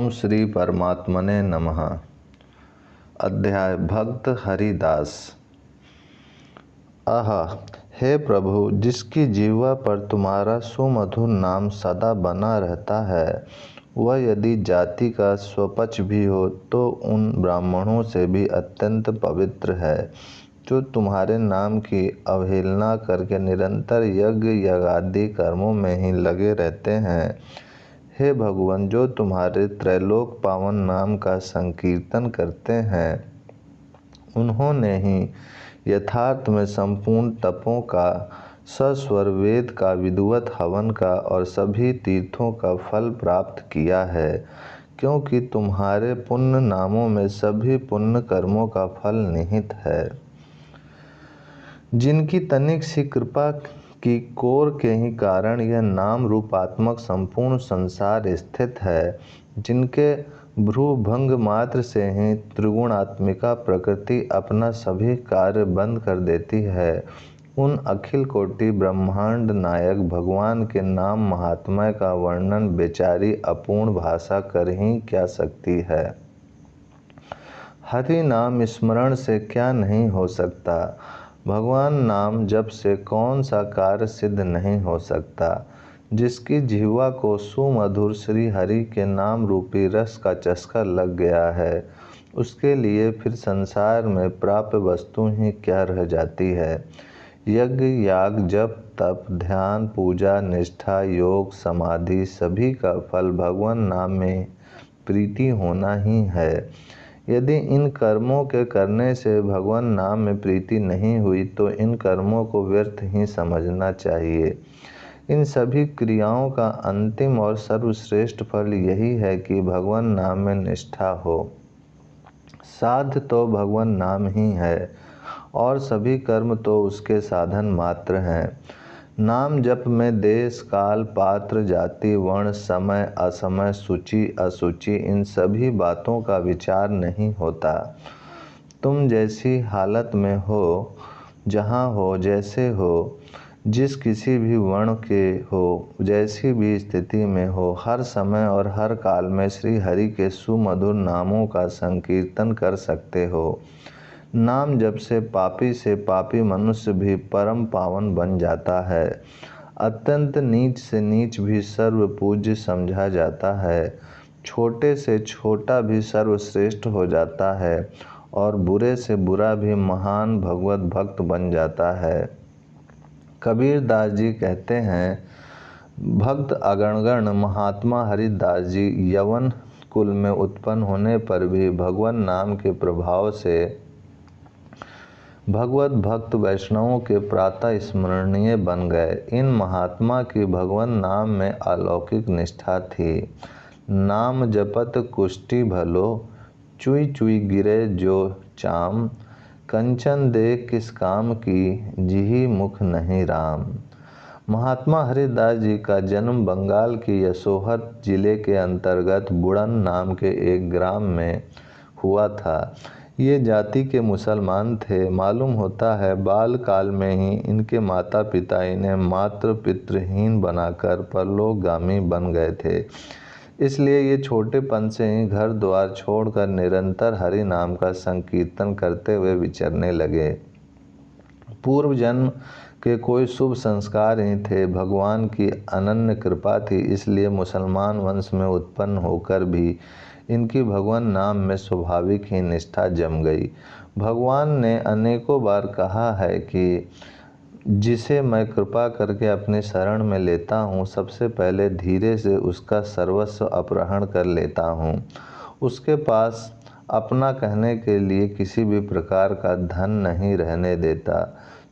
ओम श्री परमात्मने नमः। अध्याय भक्त हरिदास। आहा, हे प्रभु, जिसकी जीवा पर तुम्हारा सुमधुर नाम सदा बना रहता है, वह यदि जाति का स्वपच भी हो तो उन ब्राह्मणों से भी अत्यंत पवित्र है जो तुम्हारे नाम की अवहेलना करके निरंतर यज्ञ यागादि कर्मों में ही लगे रहते हैं। हे भगवान, जो तुम्हारे त्रैलोक पावन नाम का संकीर्तन करते हैं, उन्होंने ही यथार्थ में संपूर्ण तपों का, सस्वर वेद का, विधिवत हवन का और सभी तीर्थों का फल प्राप्त किया है, क्योंकि तुम्हारे पुण्य नामों में सभी पुण्य कर्मों का फल निहित है। जिनकी तनिक सी कृपा की कोर के ही कारण यह नाम रूपात्मक संपूर्ण संसार स्थित है, जिनके भ्रूभंग मात्र से ही त्रिगुणात्मिका प्रकृति अपना सभी कार्य बंद कर देती है, उन अखिल कोटि ब्रह्मांड नायक भगवान के नाम महात्म्य का वर्णन बेचारी अपूर्ण भाषा कर ही क्या सकती है। हरि नाम स्मरण से क्या नहीं हो सकता, भगवान नाम जप से कौन सा कार्य सिद्ध नहीं हो सकता। जिसकी जीवा को सुमधुर श्री हरि के नाम रूपी रस का चस्का लग गया है, उसके लिए फिर संसार में प्राप्य वस्तु ही क्या रह जाती है। यज्ञ याग जप तप ध्यान पूजा निष्ठा योग समाधि सभी का फल भगवान नाम में प्रीति होना ही है। यदि इन कर्मों के करने से भगवान नाम में प्रीति नहीं हुई तो इन कर्मों को व्यर्थ ही समझना चाहिए। इन सभी क्रियाओं का अंतिम और सर्वश्रेष्ठ फल यही है कि भगवान नाम में निष्ठा हो। साध्य तो भगवान नाम ही है और सभी कर्म तो उसके साधन मात्र हैं। नाम जप में देश काल पात्र जाति वर्ण समय असमय सूचि असुचि इन सभी बातों का विचार नहीं होता। तुम जैसी हालत में हो, जहाँ हो, जैसे हो, जिस किसी भी वर्ण के हो, जैसी भी स्थिति में हो, हर समय और हर काल में श्री हरि के सुमधुर नामों का संकीर्तन कर सकते हो। नाम जप से पापी मनुष्य भी परम पावन बन जाता है। अत्यंत नीच से नीच भी सर्व पूज्य समझा जाता है। छोटे से छोटा भी सर्वश्रेष्ठ हो जाता है और बुरे से बुरा भी महान भगवत भक्त बन जाता है। कबीर दास जी कहते हैं, भक्त अगणगण महात्मा हरिदास जी यवन कुल में उत्पन्न होने पर भी भगवान नाम के प्रभाव से भगवत भक्त वैष्णवों के प्रातः स्मरणीय बन गए। इन महात्मा की भगवान नाम में अलौकिक निष्ठा थी। नाम जपत कुष्टि भलो, चुई चुई गिरे जो चाम, कंचन दे किस काम की, जिहि मुख नहीं राम। महात्मा हरिदास जी का जन्म बंगाल की यशोहर जिले के अंतर्गत बुड़न नाम के एक ग्राम में हुआ था। ये जाति के मुसलमान थे। मालूम होता है बाल काल में ही इनके माता पिता इन्हें मात्र पितृहीन बनाकर परलोकगामी बन गए थे। इसलिए ये छोटेपन से ही घर द्वार छोड़कर निरंतर हरि नाम का संकीर्तन करते हुए विचरने लगे। पूर्व जन्म के कोई शुभ संस्कार ही थे। भगवान की अनन्य कृपा थी, इसलिए मुसलमान वंश में उत्पन्न होकर भी इनकी भगवान नाम में स्वाभाविक ही निष्ठा जम गई। भगवान ने अनेकों बार कहा है कि जिसे मैं कृपा करके अपने शरण में लेता हूँ, सबसे पहले धीरे से उसका सर्वस्व अपहरण कर लेता हूँ। उसके पास अपना कहने के लिए किसी भी प्रकार का धन नहीं रहने देता।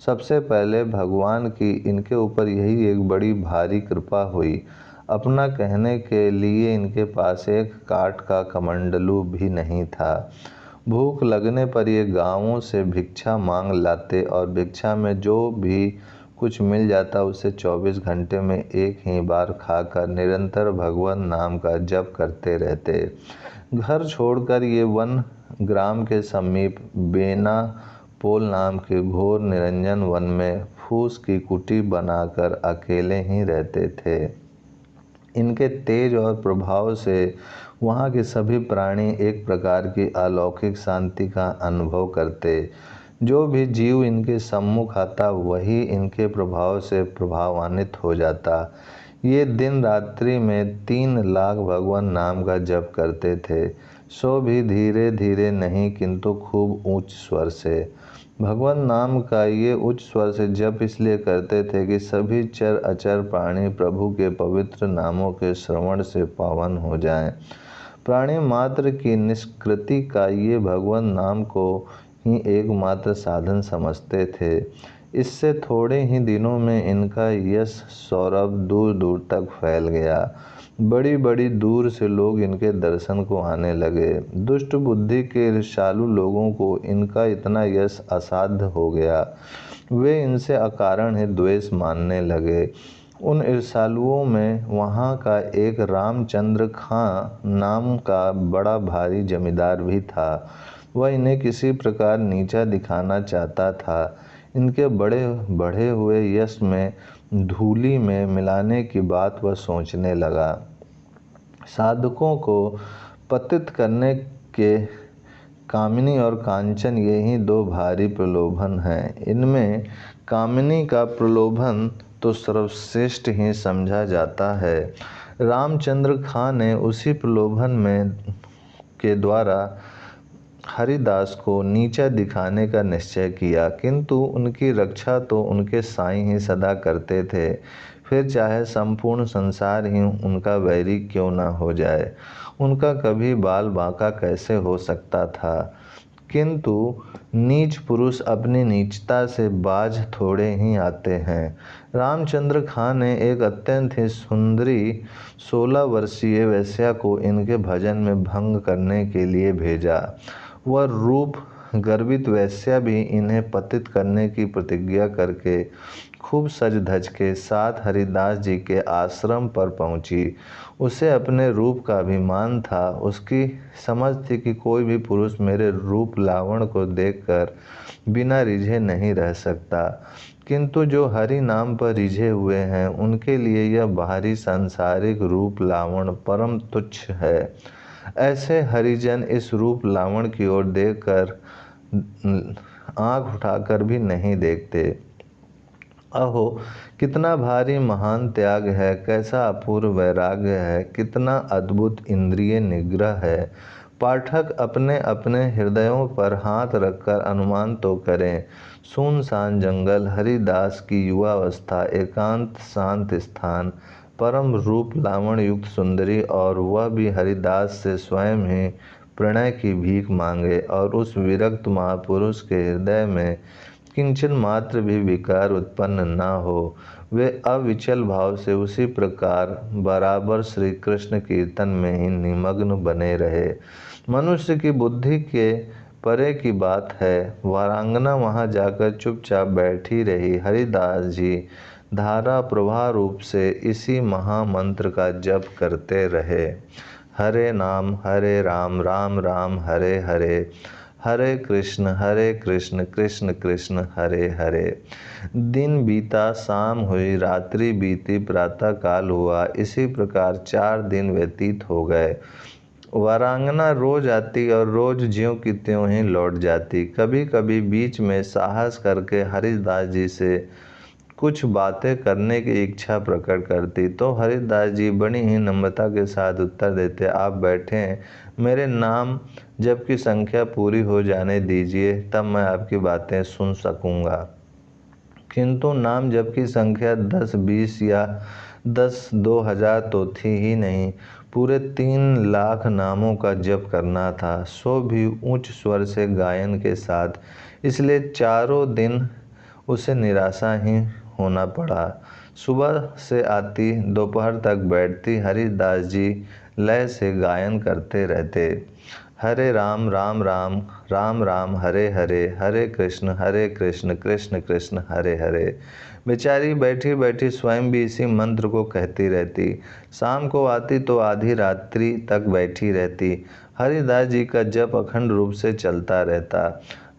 सबसे पहले भगवान की इनके ऊपर यही एक बड़ी भारी कृपा हुई। अपना कहने के लिए इनके पास एक काठ का कमंडलू भी नहीं था। भूख लगने पर ये गांवों से भिक्षा मांग लाते और भिक्षा में जो भी कुछ मिल जाता उसे 24 घंटे में एक ही बार खाकर निरंतर भगवान नाम का जप करते रहते। घर छोड़कर ये वन ग्राम के समीप बेना पोल नाम के घोर निरंजन वन में फूस की कुटी बनाकर अकेले ही रहते थे। इनके तेज और प्रभाव से वहाँ के सभी प्राणी एक प्रकार की अलौकिक शांति का अनुभव करते। जो भी जीव इनके सम्मुख आता वही इनके प्रभाव से प्रभावान्वित हो जाता। ये दिन रात्रि में 3 लाख भगवान नाम का जप करते थे, सो भी धीरे धीरे नहीं किंतु खूब ऊंच स्वर से। भगवान नाम का ये उच्च स्वर से जप इसलिए करते थे कि सभी चर अचर प्राणी प्रभु के पवित्र नामों के श्रवण से पावन हो जाएं। प्राणी मात्र की निष्कृति का ये भगवान नाम को ही एकमात्र साधन समझते थे। इससे थोड़े ही दिनों में इनका यश सौरभ दूर दूर तक फैल गया। बड़ी बड़ी दूर से लोग इनके दर्शन को आने लगे। दुष्ट बुद्धि के ईर्ष्यालु लोगों को इनका इतना यश असाध्य हो गया। वे इनसे अकारण ही द्वेष मानने लगे। उन ईर्ष्यालुओं में वहाँ का एक रामचंद्र खां नाम का बड़ा भारी जमींदार भी था। वह इन्हें किसी प्रकार नीचा दिखाना चाहता था। इनके बड़े बढ़े हुए यश में धूलि में मिलाने की बात वह सोचने लगा। साधकों को पतित करने के कामिनी और कांचन यही 2 भारी प्रलोभन हैं। इनमें कामिनी का प्रलोभन तो सर्वश्रेष्ठ ही समझा जाता है। रामचंद्र खां ने उसी प्रलोभन में के द्वारा हरिदास को नीचा दिखाने का निश्चय किया, किंतु उनकी रक्षा तो उनके साईं ही सदा करते थे, फिर चाहे संपूर्ण संसार ही उनका वैरी क्यों न हो जाए। उनका कभी बाल बांका कैसे हो सकता था। किंतु नीच पुरुष अपनी नीचता से बाज थोड़े ही आते हैं। रामचंद्र खां ने एक अत्यंत ही सुंदरी 16 वर्षीय वेश्या को इनके भजन में भंग करने के लिए भेजा। वह रूप गर्वित वेश्या भी इन्हें पतित करने की प्रतिज्ञा करके खूब सज धज के साथ हरिदास जी के आश्रम पर पहुंची। उसे अपने रूप का अभिमान था। उसकी समझ थी कि कोई भी पुरुष मेरे रूप लावण को देखकर बिना रिझे नहीं रह सकता, किंतु जो हरि नाम पर रिझे हुए हैं उनके लिए यह बाहरी सांसारिक रूप लावण परम तुच्छ है। ऐसे हरिजन इस रूप लावण की ओर देखकर आंख उठाकर भी नहीं देखते। अहो कितना भारी महान त्याग है, कैसा अपूर्व वैराग्य है, कितना अद्भुत इंद्रिय निग्रह है। पाठक अपने अपने हृदयों पर हाथ रखकर अनुमान तो करें। सुनसान जंगल, हरिदास की युवावस्था, एकांत शांत स्थान, परम रूप लावण युक्त सुंदरी, और वह भी हरिदास से स्वयं ही प्रणय की भीख मांगे, और उस विरक्त महापुरुष के हृदय में किंचन मात्र भी विकार उत्पन्न न हो। वे अविचल भाव से उसी प्रकार बराबर श्री कृष्ण कीर्तन में ही निमग्न बने रहे। मनुष्य की बुद्धि के परे की बात है। वारांगना वहाँ जाकर चुपचाप बैठी रही। हरिदास जी धारा प्रवाह रूप से इसी महामंत्र का जप करते रहे। हरे राम राम राम हरे हरे, हरे कृष्ण कृष्ण कृष्ण हरे हरे। दिन बीता, शाम हुई, रात्रि बीती, प्रातः काल हुआ। इसी प्रकार 4 दिन व्यतीत हो गए। वारांगना रोज आती और रोज ज्यों की त्यों ही लौट जाती। कभी कभी बीच में साहस करके हरिदास जी से कुछ बातें करने की इच्छा प्रकट करती, तो हरिदास जी बड़ी ही नम्रता के साथ उत्तर देते, आप बैठें, मेरे नाम जब की संख्या पूरी हो जाने दीजिए, तब मैं आपकी बातें सुन सकूंगा। किंतु नाम जब की संख्या 10, 20 या 10, 2000 तो थी ही नहीं, पूरे 3 लाख नामों का जप करना था, सो भी ऊंच स्वर से गायन के साथ। इसलिए चारों दिन उसे निराशा ही होना पड़ा। सुबह से आती, दोपहर तक बैठती, हरिदास जी लय से गायन करते रहते। हरे राम राम राम राम राम हरे हरे, हरे कृष्ण कृष्ण कृष्ण हरे हरे। बेचारी बैठी बैठी स्वयं भी इसी मंत्र को कहती रहती। शाम को आती तो आधी रात्रि तक बैठी रहती। हरिदास जी का जप अखंड रूप से चलता रहता।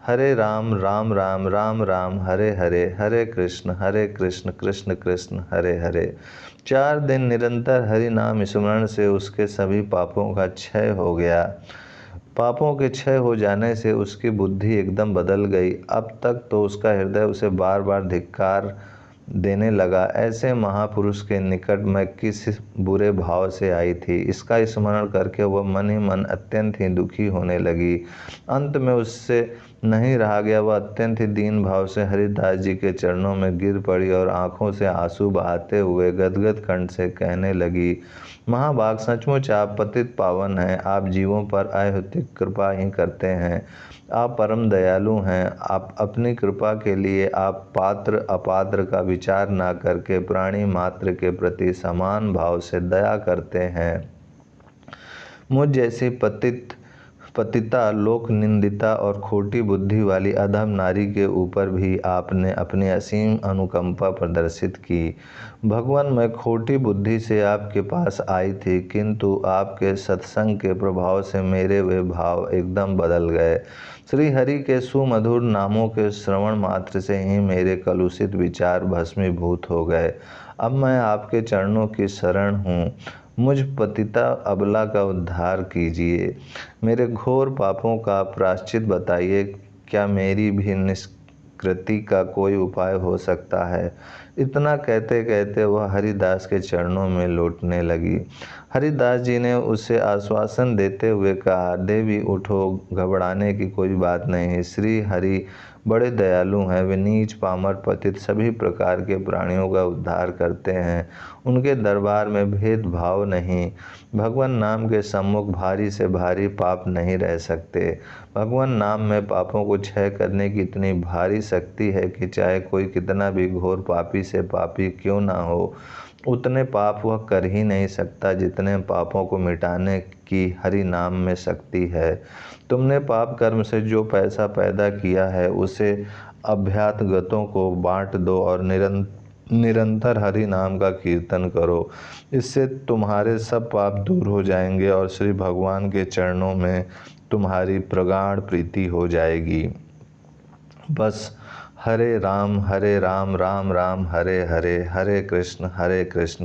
हरे राम राम राम राम राम हरे हरे, हरे कृष्ण कृष्ण कृष्ण हरे हरे। 4 दिन निरंतर हरि नाम स्मरण से उसके सभी पापों का क्षय हो गया। पापों के क्षय हो जाने से उसकी बुद्धि एकदम बदल गई। अब तक तो उसका हृदय उसे बार बार धिक्कार देने लगा। ऐसे महापुरुष के निकट मैं किस बुरे भाव से आई थी, इसका स्मरण करके वह मन ही मन अत्यंत ही दुखी होने लगी। अंत में उससे नहीं रहा गया। वह अत्यंत ही दीन भाव से हरिदास जी के चरणों में गिर पड़ी और आंखों से आंसू बहाते हुए गदगद कंठ से कहने लगी, महाभाग, सचमुच आप पतित पावन हैं। आप जीवों पर अहेतुक कृपा ही करते हैं। आप परम दयालु हैं। आप अपनी कृपा के लिए आप पात्र अपात्र का विचार ना करके प्राणी मात्र के प्रति समान भाव से दया करते हैं। मुझ जैसी पतिता, लोक निंदिता और खोटी बुद्धि वाली अधम नारी के ऊपर भी आपने अपनी असीम अनुकंपा प्रदर्शित की। भगवान, मैं खोटी बुद्धि से आपके पास आई थी, किंतु आपके सत्संग के प्रभाव से मेरे वे भाव एकदम बदल गए। श्री हरि के सुमधुर नामों के श्रवण मात्र से ही मेरे कलुषित विचार भस्मीभूत हो गए। अब मैं आपके चरणों की शरण हूँ। मुझ पतिता अबला का उद्धार कीजिए। मेरे घोर पापों का प्रायश्चित बताइए। क्या मेरी भी निष्कृति का कोई उपाय हो सकता है? इतना कहते कहते वह हरिदास के चरणों में लौटने लगी। हरिदास जी ने उसे आश्वासन देते हुए कहा, देवी उठो, घबराने की कोई बात नहीं है। श्री हरि बड़े दयालु हैं। वे नीच पामर पतित सभी प्रकार के प्राणियों का उद्धार करते हैं। उनके दरबार में भेदभाव नहीं। भगवान नाम के सम्मुख भारी से भारी पाप नहीं रह सकते। भगवान नाम में पापों को क्षय करने की इतनी भारी शक्ति है कि चाहे कोई कितना भी घोर पापी से पापी क्यों ना हो, उतने पाप वह कर ही नहीं सकता जितने पापों को मिटाने की हरि नाम में शक्ति है। तुमने पाप कर्म से जो पैसा पैदा किया है उसे अभ्यागतों को बांट दो और निरंतर हरि नाम का कीर्तन करो। इससे तुम्हारे सब पाप दूर हो जाएंगे और श्री भगवान के चरणों में तुम्हारी प्रगाढ़ प्रीति हो जाएगी। बस हरे राम राम राम हरे हरे, हरे कृष्ण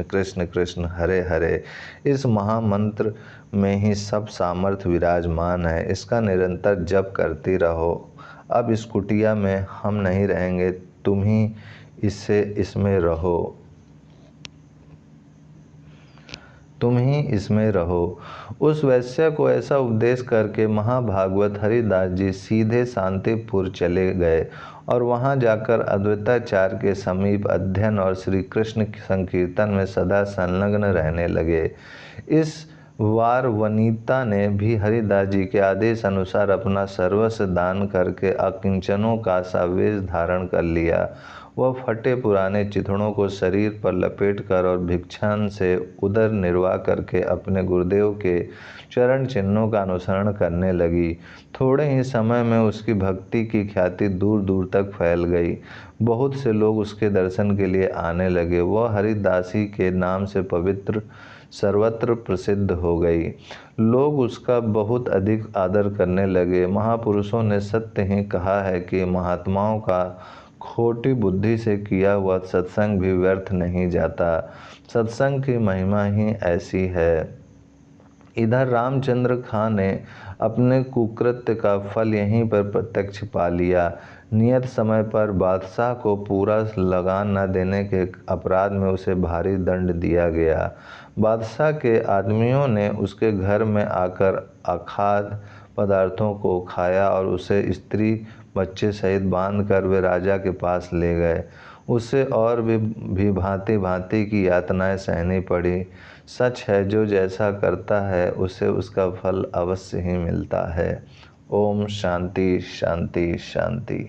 कृष्ण कृष्ण हरे हरे। इस महामंत्र में ही सब सामर्थ्य विराजमान है। इसका निरंतर जप करती रहो। अब इस कुटिया में हम नहीं रहेंगे, तुम ही इसमें रहो। उस वैश्य को ऐसा उपदेश करके महाभागवत हरिदास जी सीधे शांतिपुर चले गए और वहां जाकर अद्वैताचार्य के समीप अध्ययन और श्री कृष्ण संकीर्तन में सदा संलग्न रहने लगे। इस वार वनिता ने भी हरिदास जी के आदेश अनुसार अपना सर्वस्व दान करके अकिंचनों का सा वेश धारण कर लिया। वह फटे पुराने चिथड़ों को शरीर पर लपेटकर और भिक्षान से उदर निर्वाह करके अपने गुरुदेव के चरण चिन्हों का अनुसरण करने लगी। थोड़े ही समय में उसकी भक्ति की ख्याति दूर दूर तक फैल गई। बहुत से लोग उसके दर्शन के लिए आने लगे। वह हरिदासी के नाम से पवित्र सर्वत्र प्रसिद्ध हो गई। लोग उसका बहुत अधिक आदर करने लगे। महापुरुषों ने सत्य ही कहा है कि महात्माओं का खोटी बुद्धि से किया हुआ सत्संग भी व्यर्थ नहीं जाता। सत्संग की महिमा ही ऐसी है। इधर रामचंद्र खां ने अपने कुकृत्य का फल यहीं पर प्रत्यक्ष पा लिया। नियत समय पर बादशाह को पूरा लगान न देने के अपराध में उसे भारी दंड दिया गया। बादशाह के आदमियों ने उसके घर में आकर अखाद्य पदार्थों को खाया और उसे स्त्री बच्चे सहित बांधकर वे राजा के पास ले गए। उसे और भी भांति भांति की यातनाएं सहनी पड़ी। सच है, जो जैसा करता है उसे उसका फल अवश्य ही मिलता है। ओम शांति शांति शांति।